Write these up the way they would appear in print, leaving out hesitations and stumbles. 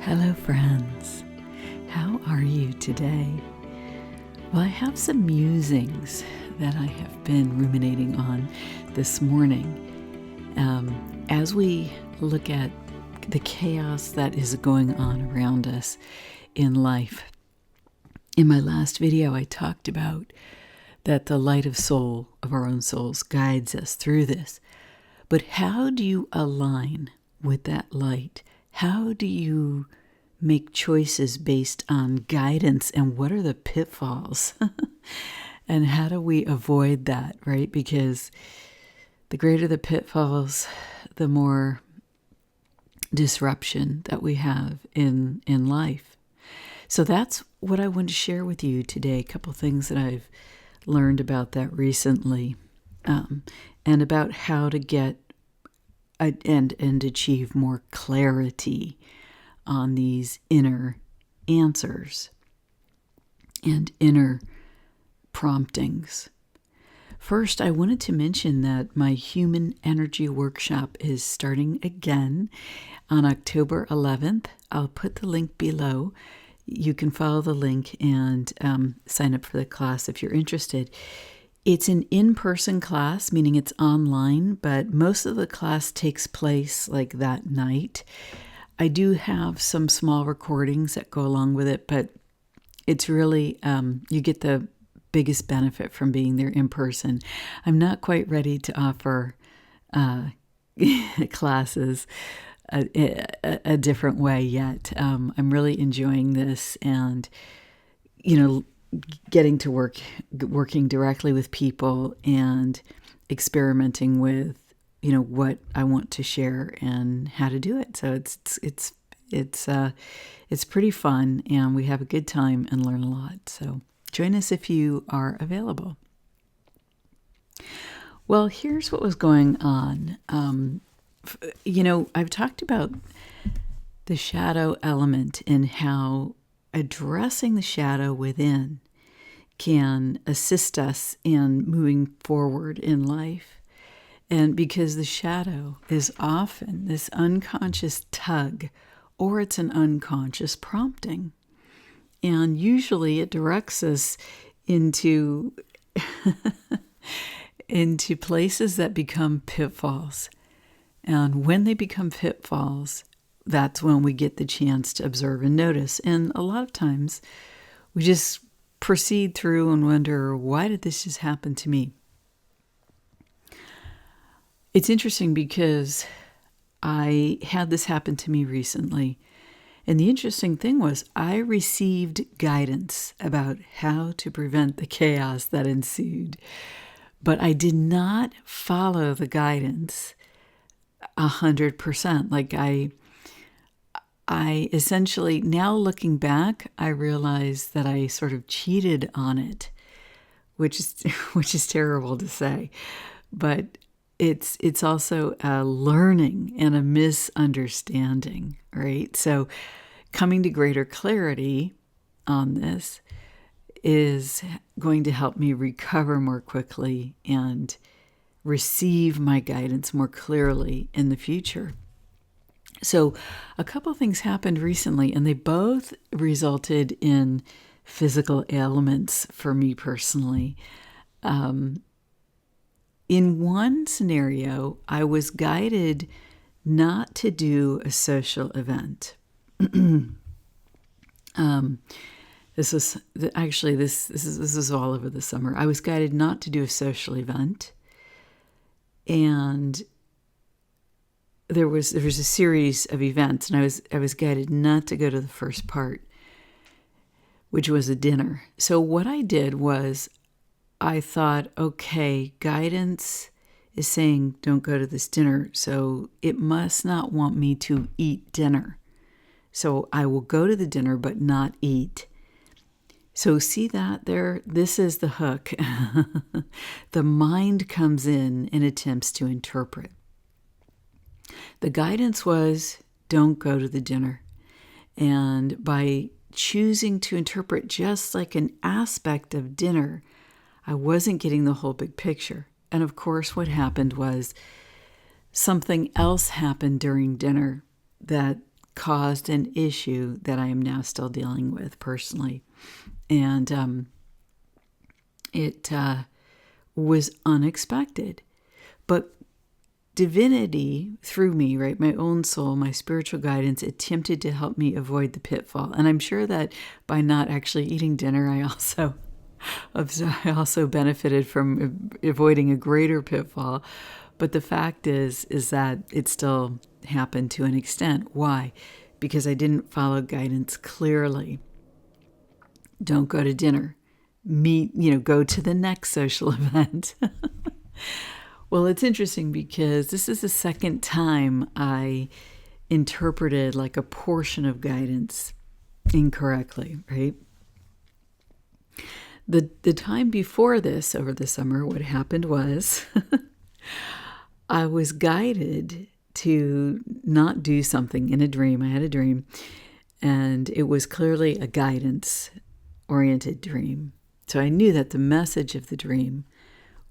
Hello, friends. How are you today? Well, I have some musings that I have been ruminating on this morning as we look at the chaos that is going on around us in life. In my last video, I talked about that the light of soul, of our own souls, guides us through this. But how do you align with that light? How do you make choices based on guidance, and what are the pitfalls? And how do we avoid that, right? Because the greater the pitfalls, the more disruption that we have in life. So that's what I want to share with you today. A couple things that I've learned about that recently, and about how to get and achieve more clarity on these inner answers and inner promptings. First, I wanted to mention that my Human Energy Workshop is starting again on October 11th. I'll put the link below. You can follow the link and sign up for the class if you're interested. It's an in-person class, meaning it's online, but most of the class takes place like that night. I do have some small recordings that go along with it, but it's really, you get the biggest benefit from being there in person. I'm not quite ready to offer classes a different way yet. I'm really enjoying this and, getting to working directly with people and experimenting with what I want to share and how to do it. So it's pretty fun, and we have a good time and learn a lot. So join us if you are available. Well, here's what was going on. I've talked about the shadow element and how addressing the shadow within can assist us in moving forward in life. And because the shadow is often this unconscious tug, or it's an unconscious prompting. And usually it directs us into, into places that become pitfalls. And when they become pitfalls, that's when we get the chance to observe and notice. And a lot of times we just proceed through and wonder, why did this just happen to me? It's interesting because I had this happen to me recently. And the interesting thing was I received guidance about how to prevent the chaos that ensued. But I did not follow the guidance 100%. Like I essentially, now looking back, I realize that I sort of cheated on it, which is terrible to say. But it's also a learning and a misunderstanding, right? So coming to greater clarity on this is going to help me recover more quickly and receive my guidance more clearly in the future. So a couple things happened recently, and they both resulted in physical ailments for me personally. In one scenario, I was guided not to do a social event. This is all over the summer. I was guided not to do a social event, and there was a series of events, and I was guided not to go to the first part, which was a dinner. So what I did was I thought, okay, guidance is saying don't go to this dinner, so it must not want me to eat dinner. So I will go to the dinner but not eat. So see that there? This is the hook. The mind comes in and attempts to interpret. The guidance was don't go to the dinner. And by choosing to interpret just like an aspect of dinner, I wasn't getting the whole big picture. And of course, what happened was something else happened during dinner that caused an issue that I am now still dealing with personally. And it was unexpected. But divinity, through me, right, my own soul, my spiritual guidance, attempted to help me avoid the pitfall. And I'm sure that by not actually eating dinner, I also benefited from avoiding a greater pitfall. But the fact is that it still happened to an extent. Why? Because I didn't follow guidance clearly. Don't go to dinner. Go to the next social event. Well, it's interesting because this is the second time I interpreted like a portion of guidance incorrectly, right? The time before this, over the summer, what happened was I was guided to not do something in a dream. I had a dream, and it was clearly a guidance-oriented dream. So I knew that the message of the dream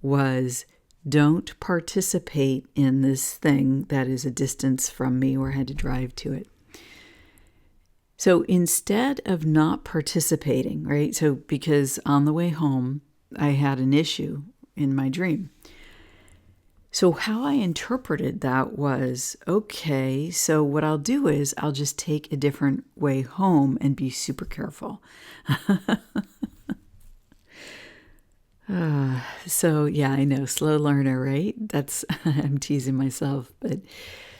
was, don't participate in this thing that is a distance from me where I had to drive to it. So instead of not participating, right? So because on the way home, I had an issue in my dream. So how I interpreted that was, okay, so what I'll do is I'll just take a different way home and be super careful. So yeah, I know, slow learner, right? I'm teasing myself. But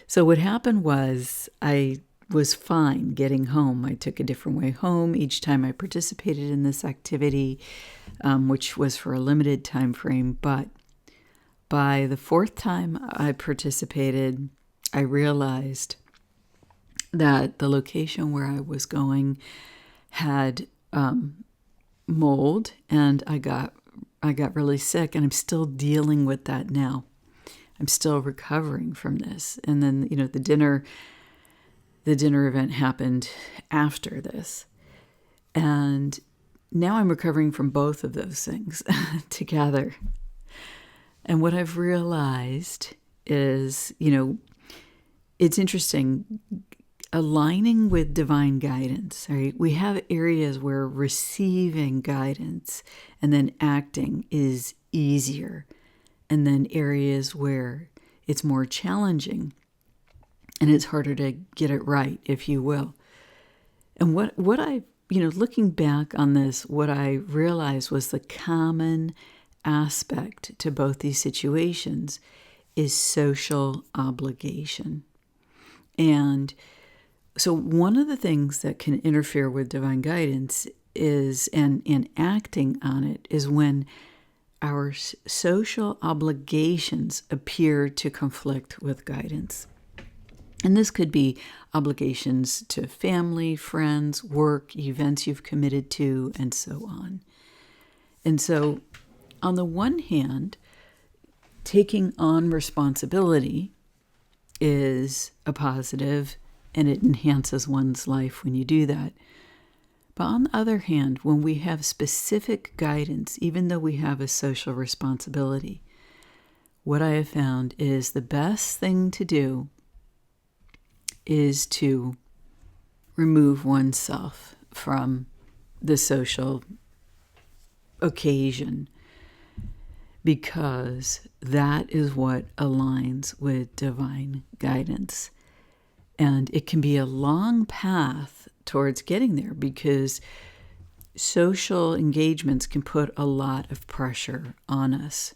so what happened was I was fine getting home. I took a different way home each time I participated in this activity, which was for a limited time frame. But by the fourth time I participated, I realized that the location where I was going had mold, and I got really sick, and I'm still dealing with that now. I'm still recovering from this. And then, the dinner event happened after this. And now I'm recovering from both of those things together. And what I've realized is, it's interesting, aligning with divine guidance, right? We have areas where receiving guidance and then acting is easier, and then areas where it's more challenging and it's harder to get it right, if you will. And what I, looking back on this, what I realized was the common aspect to both these situations is social obligation. And so one of the things that can interfere with divine guidance is, and acting on it, is when our social obligations appear to conflict with guidance. And this could be obligations to family, friends, work, events you've committed to, and so on. And so, on the one hand, taking on responsibility is a positive, and it enhances one's life when you do that. But on the other hand, when we have specific guidance, even though we have a social responsibility, what I have found is the best thing to do is to remove oneself from the social occasion, because that is what aligns with divine guidance. And it can be a long path towards getting there, because social engagements can put a lot of pressure on us.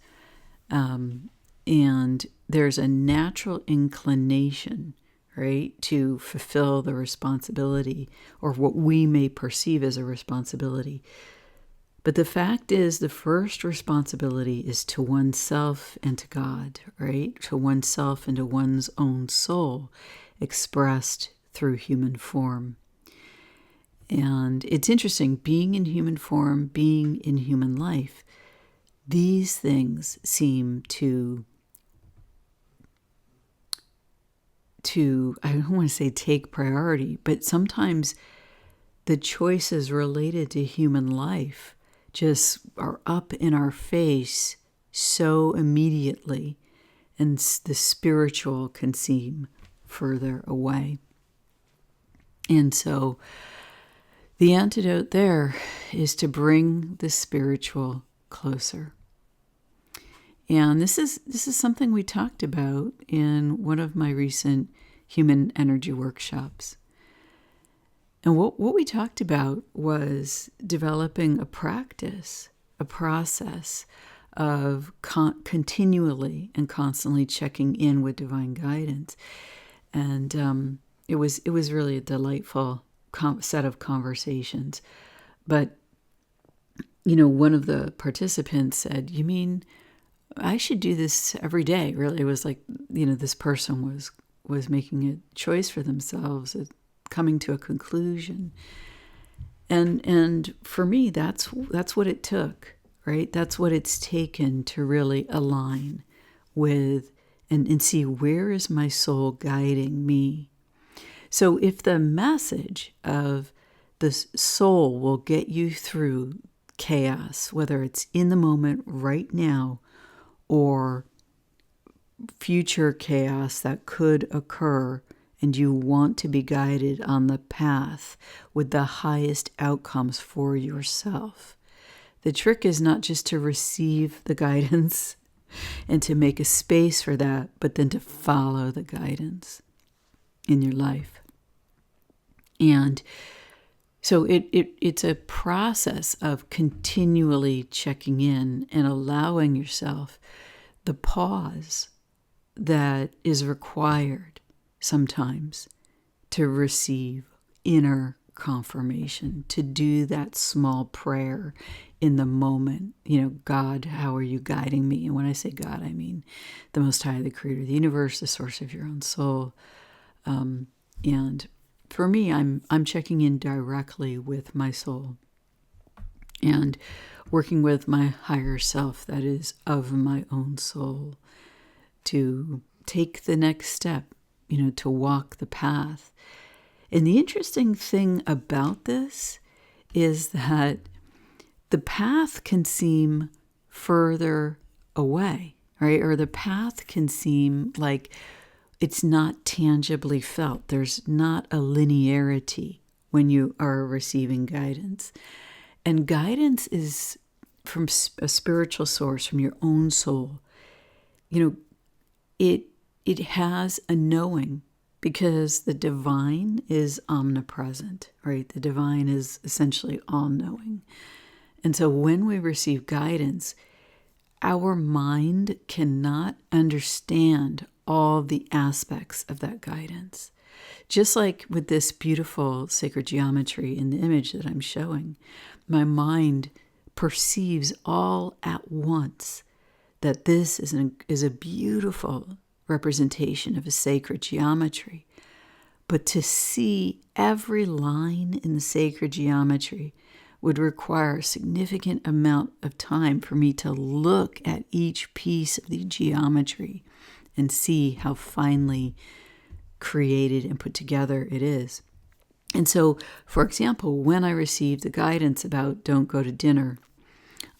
And there's a natural inclination, right, to fulfill the responsibility, or what we may perceive as a responsibility. But the fact is, the first responsibility is to oneself and to God, right? To oneself and to one's own soul, expressed through human form. And it's interesting, being in human form, being in human life, these things seem to I don't want to say take priority, but sometimes the choices related to human life just are up in our face so immediately, and the spiritual can seem further away. And so the antidote there is to bring the spiritual closer. And this is something we talked about in one of my recent human energy workshops. And what we talked about was developing a practice, a process of continually and constantly checking in with divine guidance. And it was really a delightful set of conversations. But, one of the participants said, "You mean I should do this every day?" Really, it was like, this person was making a choice for themselves, coming to a conclusion. And for me, that's what it took, right? That's what it's taken to really align with and see, where is my soul guiding me? So if the message of the soul will get you through chaos, whether it's in the moment right now or future chaos that could occur, and you want to be guided on the path with the highest outcomes for yourself. The trick is not just to receive the guidance and to make a space for that, but then to follow the guidance in your life. And so it's a process of continually checking in and allowing yourself the pause that is required sometimes to receive inner confirmation, to do that small prayer in the moment. God, how are you guiding me? And when I say God, I mean the Most High, the Creator of the universe, the source of your own soul. And for me, I'm checking in directly with my soul and working with my higher self, that is of my own soul, to take the next step, to walk the path. And the interesting thing about this is that the path can seem further away, right? Or the path can seem like it's not tangibly felt. There's not a linearity when you are receiving guidance. And guidance is from a spiritual source, from your own soul. It has a knowing, because the divine is omnipresent, right? The divine is essentially all-knowing. And so when we receive guidance, our mind cannot understand all the aspects of that guidance. Just like with this beautiful sacred geometry in the image that I'm showing, my mind perceives all at once that this is a beautiful representation of a sacred geometry. But to see every line in the sacred geometry would require a significant amount of time for me to look at each piece of the geometry and see how finely created and put together it is. And so, for example, when I received the guidance about don't go to dinner,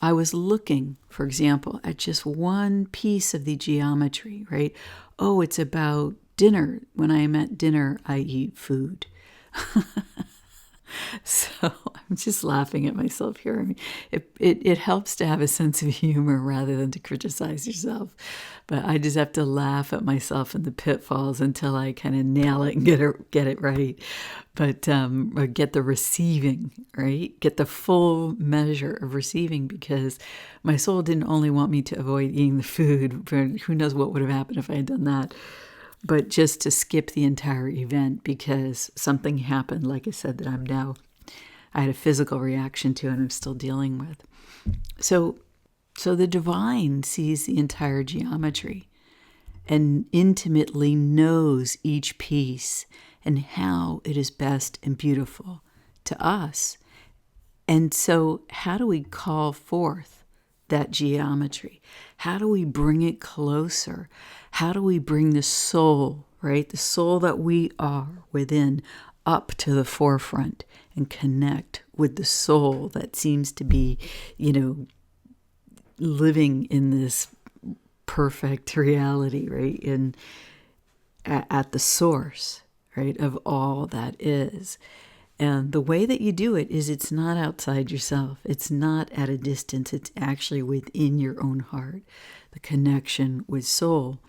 I was looking, for example, at just one piece of the geometry, right? Oh, it's about dinner. When I am at dinner, I eat food. So I'm just laughing at myself here. I mean, it helps to have a sense of humor rather than to criticize yourself. But I just have to laugh at myself and the pitfalls until I kind of nail it and get it right. But or get the receiving, right? Get the full measure of receiving, because my soul didn't only want me to avoid eating the food. Who knows what would have happened if I had done that. But just to skip the entire event because something happened, like I said, that I had a physical reaction to and I'm still dealing with. So the divine sees the entire geometry and intimately knows each piece and how it is best and beautiful to us. And so how do we call forth that geometry? How do we bring it closer? How do we bring the soul, right? The soul that we are within up to the forefront and connect with the soul that seems to be, living in this perfect reality, right? At the source, right, of all that is. And the way that you do it is it's not outside yourself. It's not at a distance. It's actually within your own heart, the connection with soul.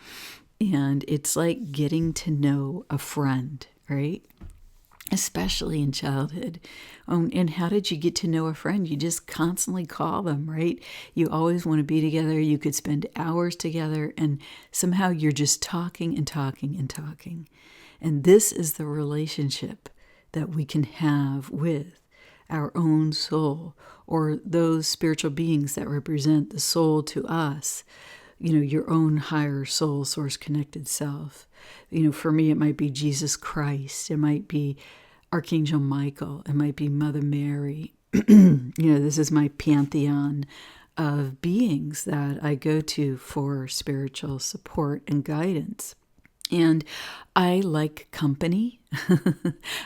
And it's like getting to know a friend, right? Especially in childhood. And how did you get to know a friend? You just constantly call them, right? You always want to be together. You could spend hours together, and somehow you're just talking and talking and talking. And this is the relationship that we can have with our own soul, or those spiritual beings that represent the soul to us. Your own higher soul, source connected self. For me, it might be Jesus Christ. It might be Archangel Michael. It might be Mother Mary. This is my pantheon of beings that I go to for spiritual support and guidance. And I like company.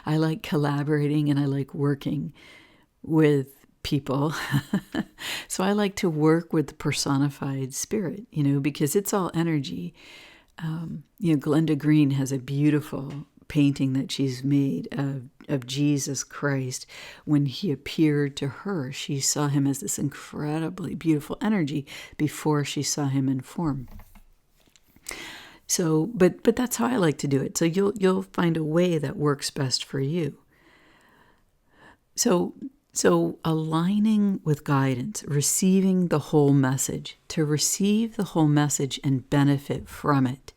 I like collaborating, and I like working with people. So I like to work with the personified spirit, because it's all energy. Glenda Green has a beautiful painting that she's made of Jesus Christ. When he appeared to her, she saw him as this incredibly beautiful energy before she saw him in form. So, but that's how I like to do it. So you'll find a way that works best for you. So aligning with guidance, receiving the whole message. To receive the whole message and benefit from it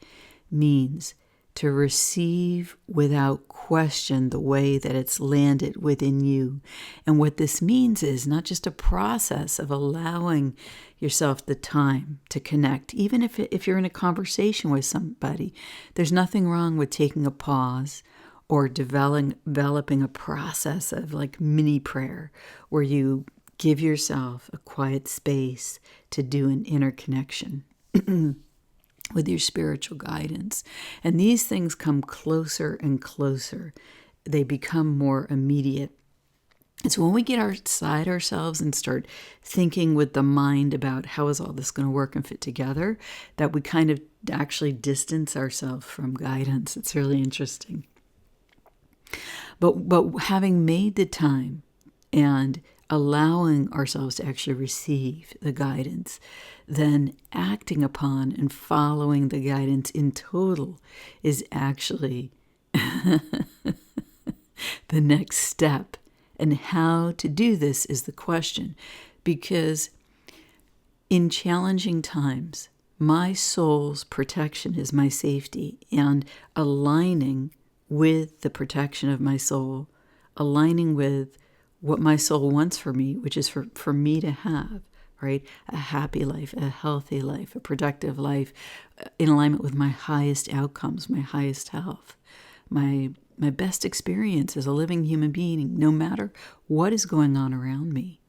means to receive without question the way that it's landed within you. And what this means is not just a process of allowing yourself the time to connect. Even if you're in a conversation with somebody, there's nothing wrong with taking a pause or developing a process of like mini prayer where you give yourself a quiet space to do an inner connection with your spiritual guidance. And these things come closer and closer. They become more immediate. And so when we get outside ourselves and start thinking with the mind about how is all this going to work and fit together, that we kind of actually distance ourselves from guidance. It's really interesting. But having made the time and allowing ourselves to actually receive the guidance, then acting upon and following the guidance in total is actually the next step. And how to do this is the question, because in challenging times, my soul's protection is my safety, and aligning with the protection of my soul, aligning with what my soul wants for me, which is for me to have, right? A happy life, a healthy life, a productive life, in alignment with my highest outcomes, my highest health, my best experience as a living human being, no matter what is going on around me,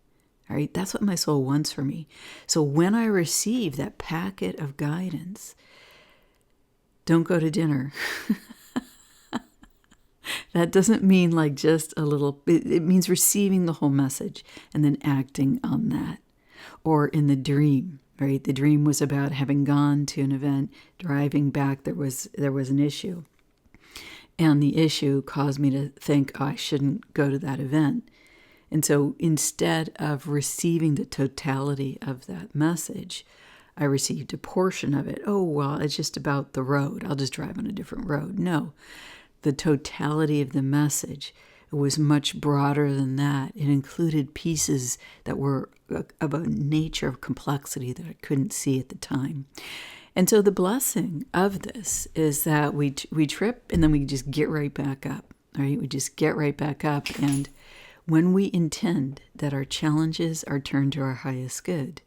right? That's what my soul wants for me. So when I receive that packet of guidance, don't go to dinner. That doesn't mean like just a little, it means receiving the whole message and then acting on that. Or in the dream, right? The dream was about having gone to an event, driving back, there was an issue. And the issue caused me to think, I shouldn't go to that event. And so instead of receiving the totality of that message, I received a portion of it. Oh, well, it's just about the road. I'll just drive on a different road. No. The totality of the message was much broader than that. It included pieces that were of a nature of complexity that I couldn't see at the time. And so the blessing of this is that we trip and then we just get right back up, right? We just get right back up. And when we intend that our challenges are turned to our highest good,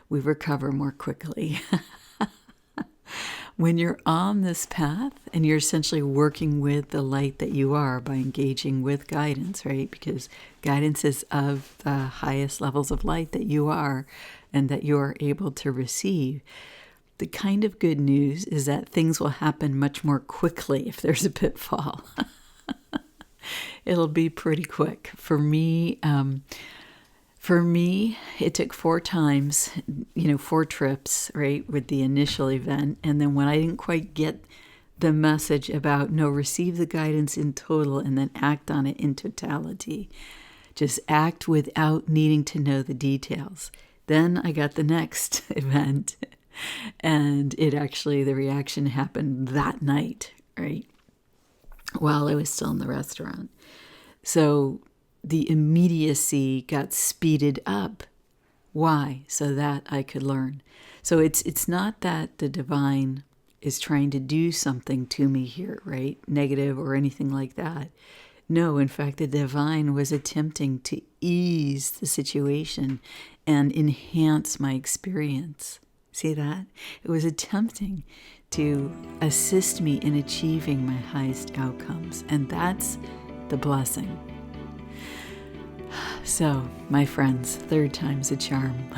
we recover more quickly. When you're on this path and you're essentially working with the light that you are by engaging with guidance, right? Because guidance is of the highest levels of light that you are and that you are able to receive. The kind of good news is that things will happen much more quickly if there's a pitfall. It'll be pretty quick. For me, it took 4 times, 4 trips, right, with the initial event. And then when I didn't quite get the message about no, receive the guidance in total and then act on it in totality. Just act without needing to know the details. Then I got the next event, and the reaction happened that night, right? While I was still in the restaurant. So the immediacy got speeded up. Why? So that I could learn. So it's not that the divine is trying to do something to me here, right? Negative or anything like that. No, in fact, the divine was attempting to ease the situation and enhance my experience. See that? It was attempting to assist me in achieving my highest outcomes. And that's the blessing. So, my friends, third time's a charm.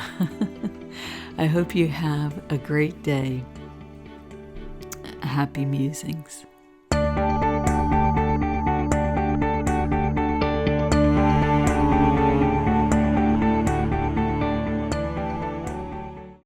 I hope you have a great day. Happy musings.